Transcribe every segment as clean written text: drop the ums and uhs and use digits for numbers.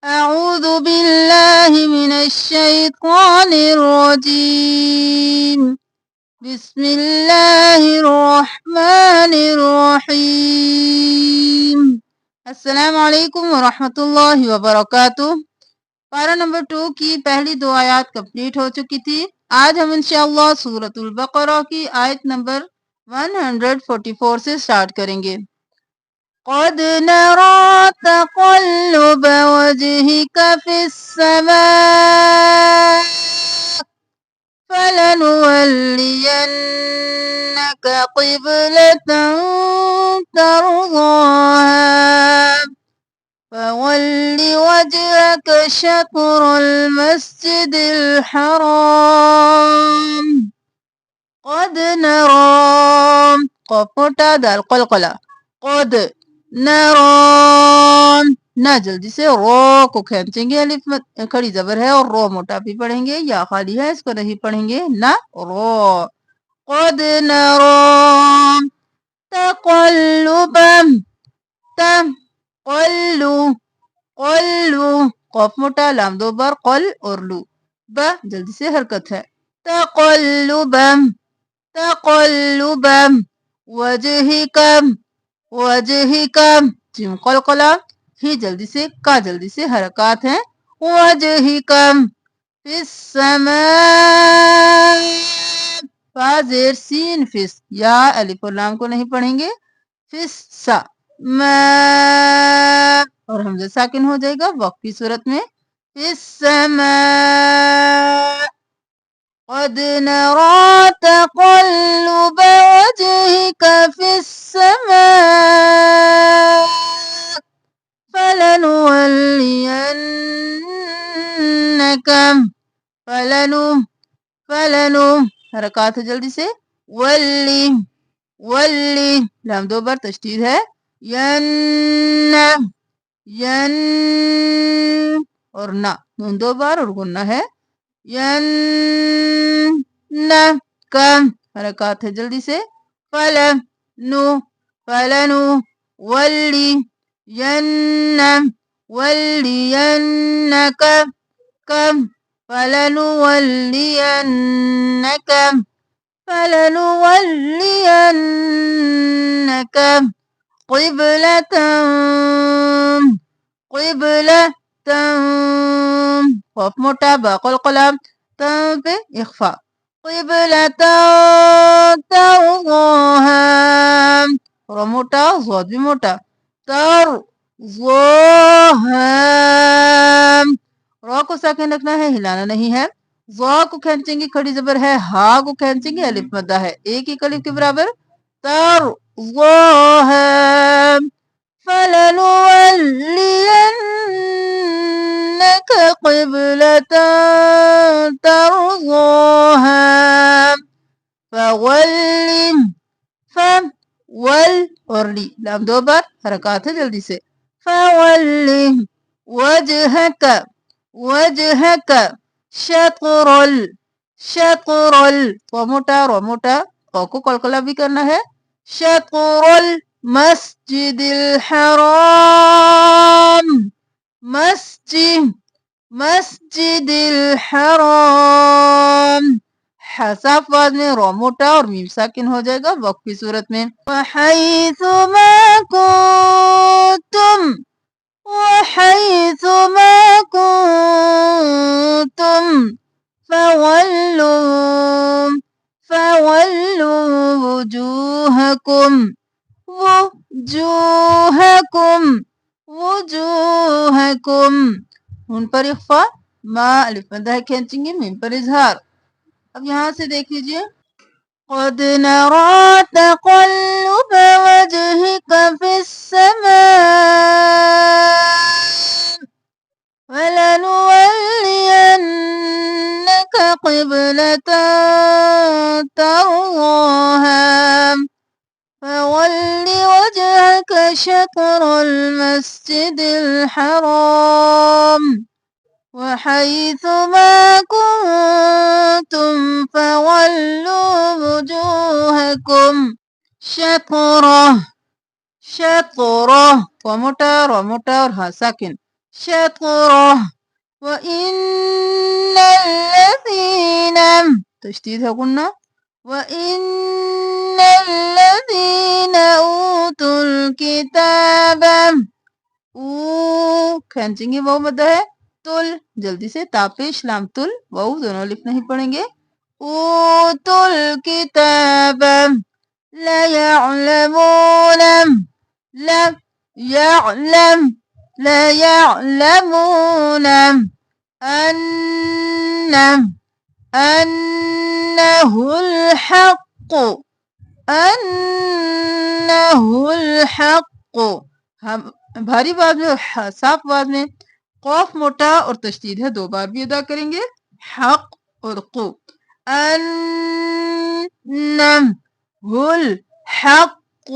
أعوذ بالله من الشيطان الرجيم بسم الله الرحمن الرحيم السلام علیکم ورحمۃ اللہ وبرکاتہ۔ پارہ نمبر 2 کی پہلی 2 آیات کمپلیٹ ہو چکی تھی۔ آج ہم انشاءاللہ سورۃ البقرہ کی آیت نمبر 144 سے سٹارٹ کریں گے۔ قد نرى تقلب وجهك في السماء فلنولينك قبلة ترضاها فول وجهك شطر المسجد الحرام قد نرى قاف موٹا دال قلقلہ قد نران نہ جلدی سے رو کو کھینچیں گے، الف کھڑی زبر ہے اور رو موٹا بھی پڑھیں گے، یا خالی ہے اس کو نہیں پڑھیں گے، نہ رو۔ قد نران تقلبا قلو قلو قاف موٹا لام دو بار قل اور لو با جلدی سے حرکت ہے۔ تقلبا تقلبا وجہک وجہک جیم قلقلہ ہی جلدی سے کا جلدی سے حرکات ہیں۔ وجہک فی السماء فا زیر سین فس یا الف اور لام کو نہیں پڑھیں گے، فس سا ما اور حمزہ ساکن ہو جائے گا وقف کی صورت میں۔ فی السماء قد نرى تقلب وجهك في السماء فلنولينك فلنو حرکات ہے جلدی سے۔ ولی ولی لام دو بار تشدید ہے۔ ین ین اور نا نون دو بار اور گنہ ہے۔ ین کم حرکات ہے جلدی سے۔ فلنو ولی ین ولی ینک کم فلنولینک فلنولینک قبلة قبلة قاف موٹا با قلقلہ تم پہ اخفا قبلة ترضاها را موٹا ضاد بھی موٹا ترضاها را کو ساکن رکھنا ہے، ہلانا نہیں ہے۔ ضا کو کھینچیں گے کھڑی زبر ہے، ہا کو کھینچیں گے الف مدہ ہے، ایک ہی الف کے برابر۔ ترضاها فلنولينك قبلة ترضاها فول فول اور لی لام دو بار حرکات ہے جلدی سے۔ فول وجهك وجهك شطر شطر و موٹا رو موٹا کو قلقلہ بھی کرنا ہے۔ شطر المسجد الحرام مسجد الحرام حساف بعد میں رو موٹا اور میم ساکن ہو جائے گا وقف کی صورت میں۔ وحیث ما کنتم وحیث ما کنتم فولوا وجوہکم وجوہکم ان پر اخفا ما الف مدہ ہے کھینچیں گے، میم پر اظہار۔ اب یہاں سے دیکھ لیجئے۔ قد نرى تقلب وجهك في السماء فلنولينك قبلة ترضاها فول وجهك شطر المسجد الحرام وحيث ما كنتم فولوا وجوهكم شطرہ شطرہ و موٹا اور ہا ساکن شطرة وإن الذين تشديد قلنا وإن الذين أوتوا الكتاب کھینچیں گے وہ مدہ ہے تل جلدی سے تاپیش لام تل وہ دونوں لکھ نہیں پڑیں گے اوتوا الكتاب لا يعلمون لا يعلم لا يعلمون أنه الحق أنه الحق ہم بھاری بات میں صاف بات میں قوف موٹا اور تشدید ہے دو بار بھی ادا کریں گے حق اور قو أنه الحق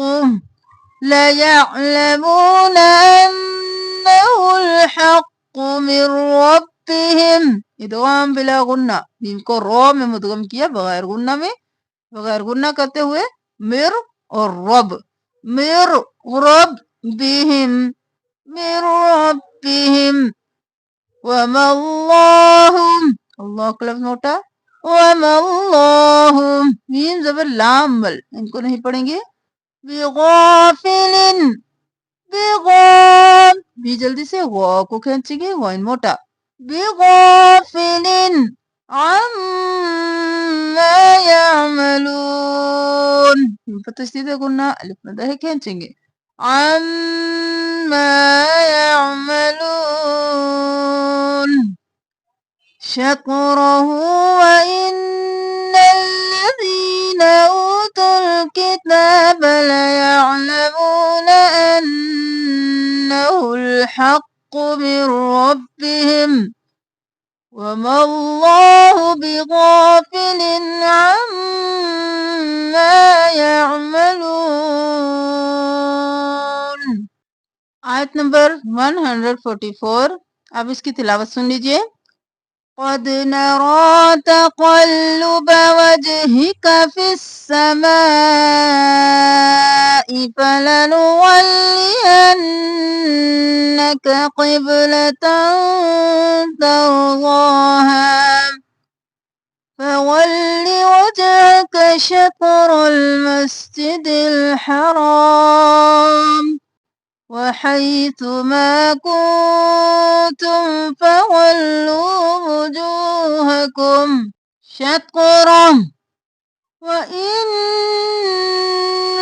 لا يعلمون أنه الحق من ربهم ادغام بلا غنہ میم کو رو میں مدغم کیا بغیر غنہ کرتے ہوئے مر اور رب مر رب بهم من ربهم وما الله اللہ کا لفظ موٹا وما الله میم زبر لام بل ان کو نہیں پڑھیں گے بغافل بغام بھی جلدی سے غا کو کھینچیں گے غائن موٹا بغافل عما يعملون تشدید گنا الف مدہ ہے کھینچیں گے عما يعملون شطره وإن الذين أوتوا الكتاب ليعلمون أنه الحق من ربهم وما الله بغافل عما يعملون آیت نمبر 144 اب اس کی تلاوت سن لیجئے قد نرى تقلب وجهك في السماء فلنولينك قبلة ترضاها فول وجهك شطر المسجد الحرام وحيث ما كنتم فولوا وجوهكم شطره وإن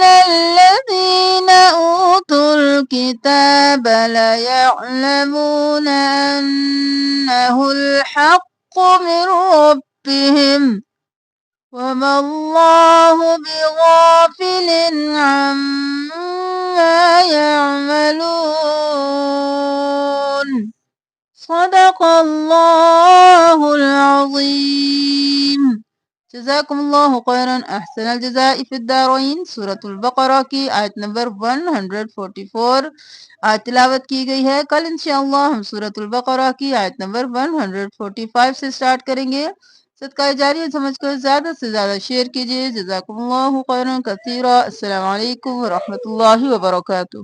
الذين أوتوا الكتاب ليعلمون أنه الحق من ربهم وما الله بغافل عما يعملون صدق الله العظيم جزاکم اللہ خیرا احسن الجزاء فی الدارین سورۃ البقرہ کی آیت نمبر 144 آج تلاوت کی گئی ہے کل انشاءاللہ ہم سورۃ البقرہ کی آیت نمبر 145 سے سٹارٹ کریں گے صدقہ جاریہ سمجھ کر زیادہ سے زیادہ شیئر کیجیے جزاکم اللہ خیرا کثیرا السلام علیکم ورحمۃ اللہ وبرکاتہ